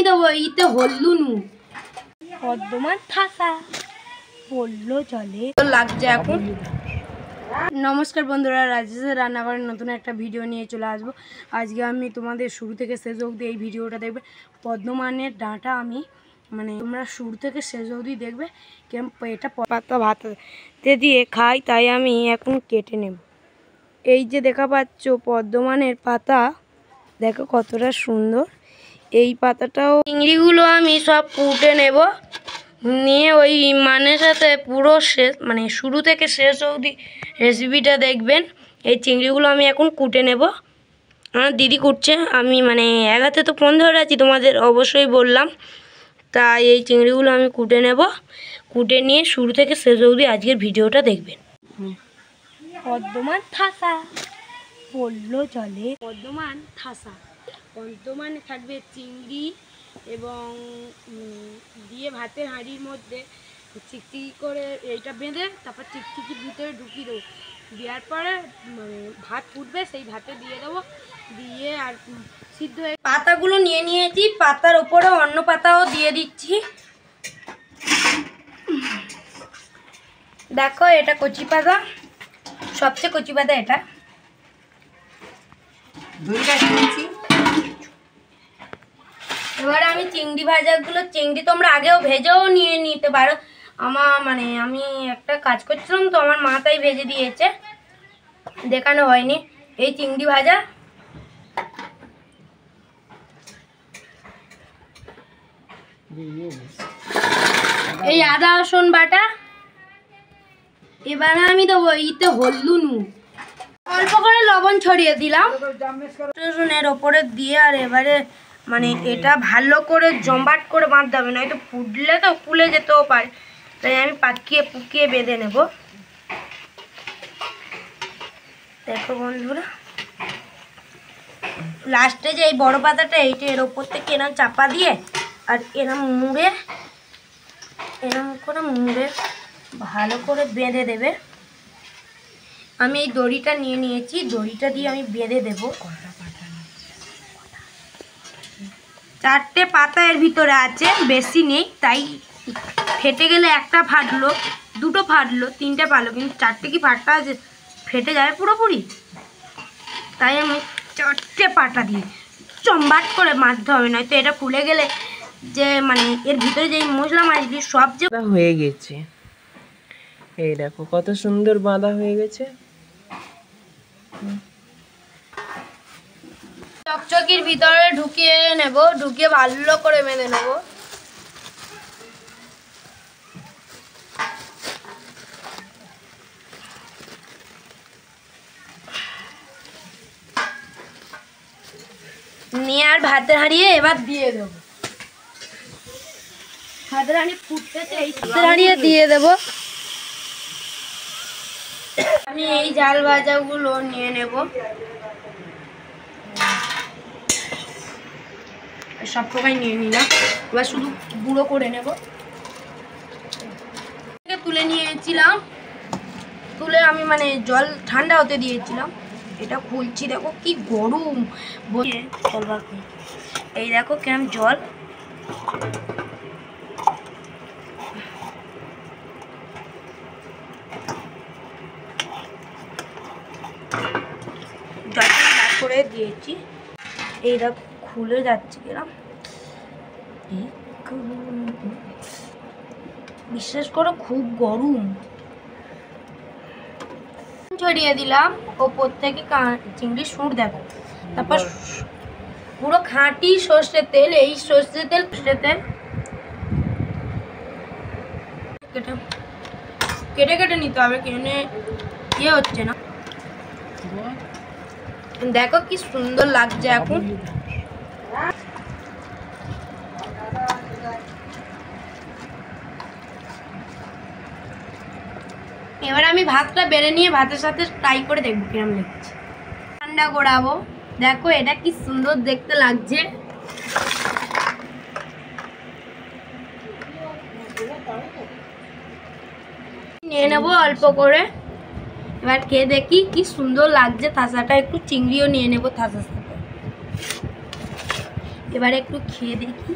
দেবো ইতে হলুনু বর্ধমান থাসা বললো জলে লাগছে এখন। নমস্কার বন্ধুরা, রাজেশের রান্নাঘরের নতুন একটা ভিডিও নিয়ে চলে আসবো। আজকে আমি তোমাদের শুরু থেকে শেষ অবধি এই ভিডিওটা দেখবে। বর্ধমানের ডাঁটা আমি তোমরা শুরু থেকে শেষ অবধি দেখবে। কেমন এটা পাতা ভাতে দিয়ে খাই, তাই আমি এখন কেটে নেব। এই যে দেখা পাচ্ছ বর্ধমানের পাতা, দেখো কতটা সুন্দর। এই পাতাটাও চিংড়িগুলো আমি সব কুটে নেব, নিয়ে ওই মানের সাথে পুরো শেষ শুরু থেকে শেষ অবধি রেসিপিটা দেখবেন। এই চিংড়িগুলো আমি এখন কুটে নেব। আমার দিদি কুটছে, আমি এক হাতে তো ফোন ধরে আছি, তোমাদের অবশ্যই বললাম। তাই এই চিংড়িগুলো আমি কুটে নেব, কুটে নিয়ে শুরু থেকে শেষ অবধি আজকের ভিডিওটা দেখবেন। বর্ধমান থাসা বললো জলে, বর্ধমান থাসা। বর্ধমানে থাকবে চিংড়ি এবং দিয়ে ভাতের হাঁড়ির মধ্যে চিকচিকি করে এইটা বেঁধে তারপর চিকচিকি ভিতরে ঢুকিয়ে দেবো। দেওয়ার পরে ভাত ফুটবে, সেই ভাতে দিয়ে দেবো, দিয়ে আর সিদ্ধ হয়ে পাতাগুলো নিয়ে নিয়েছি। পাতার ওপরে অন্য পাতাও দিয়ে দিচ্ছি। দেখো এটা কচি পাতা, সবচেয়ে কচি পাতা এটা। এবারে আমি চিংড়ি ভাজাগুলো, চিংড়ি তোমরা আগেও ভেজেও নিয়ে নিতে পারো। আমার আমি একটা কাজ করছিলাম তো, আমার মা তাই ভেজে দিয়েছে, দেখানো হয়নি। এই চিংড়ি ভাজা, এই আদা রসুন বাটা। এবারে আমি দেবো ইতে হলুনু, অল্প করে লবণ ছড়িয়ে দিলাম রসুনের ওপরে দিয়ে। আর এবারে এটা ভালো করে জমাট করে বাঁধতে হবে, নয়তো ফুটলে তো ফুলে যেতেও পারে, তাই আমি পাকিয়ে পুকিয়ে বেঁধে নেব। দেখো বন্ধুরা, লাস্টে যে এই বড় পাতাটা, এইটা এর ওপর থেকে এরম চাপা দিয়ে আর এরম করে মুড়ে ভালো করে বেঁধে দেবে। আমি এই দড়িটা নিয়ে নিয়েছি, দড়িটা দিয়ে আমি বেঁধে দেবো। 4টে পাতা এর ভিতরে আছে, বেশি নেই, তাই ফেটে গেলে একটা ফাটলো, দুটো ফাটলো, 3টে পারলো, কিন্তু 4টে কি ফাটটা আছে, ফেটে যাবে পুরোপুরি। তাই আমি 4টে পাতা দিয়ে চম্বাট করে মারতে হবে, নয়তো এটা ফুলে গেলে যে এর ভিতরে যে মশলা মাছলি সব যে হয়ে গেছে। এই দেখো কত সুন্দর বাঁধা হয়ে গেছে। চকচকির ভিতরে ঢুকিয়ে নেব, ঢুকিয়ে ভালো করে বেঁধে নেব। নিয়ে আর ভাতের হাঁড়িয়ে এবার দিয়ে দেবো। ভাতের হাঁড়ি ফুটতেছে, এই ভাতের হাঁড়িয়ে দিয়ে দেবো। আমি এই জাল ভাজাগুলো নিয়ে নেব, সব প্রকার নিয়ে নিলাম। এবার শুধু গুঁড়ো করে নেব। তুলে নিয়েছিলাম, তুলে আমি জল ঠান্ডা হতে দিয়েছিলাম। এটা খুলছি, দেখো কি গরম। এই দেখো কেমন জল। জলটা করে দিয়েছি, এই দেখো খুলে যাচ্ছে কিরম। বিশ্বাস করো খুব গরম। ছড়িয়ে দিলাম ওপর থেকে চিংড়ির সুর, দেখো। তারপর পুরো খাঁটি সর্ষের তেল, এই সর্ষের তেল কেটে কেটে নিতে হবে, কেনে ইয়ে হচ্ছে না। দেখো কি সুন্দর লাগছে এখন। এবার আমি ভাতটা বেড়ে নিয়ে ভাতের সাথে ট্রাই করে দেখবো কিরম লাগছে। ঠান্ডা করাবো, দেখো এটা কি সুন্দর দেখতে লাগছে। নিয়ে নেবো অল্প করে, এবার খেয়ে দেখি কি সুন্দর লাগছে থাসাটা। একটু চিংড়িও নিয়ে নেবো থাসার সাথে। এবারে একটু খেয়ে দেখি।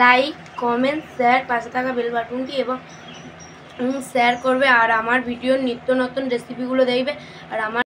লাইক, কমেন্ট, শেয়ার, পাশে থাকা বেল বাটনটি এবং শেয়ার করবে। আর আমার ভিডিওর নিত্য নতুন রেসিপিগুলো দেখবে। আর আমার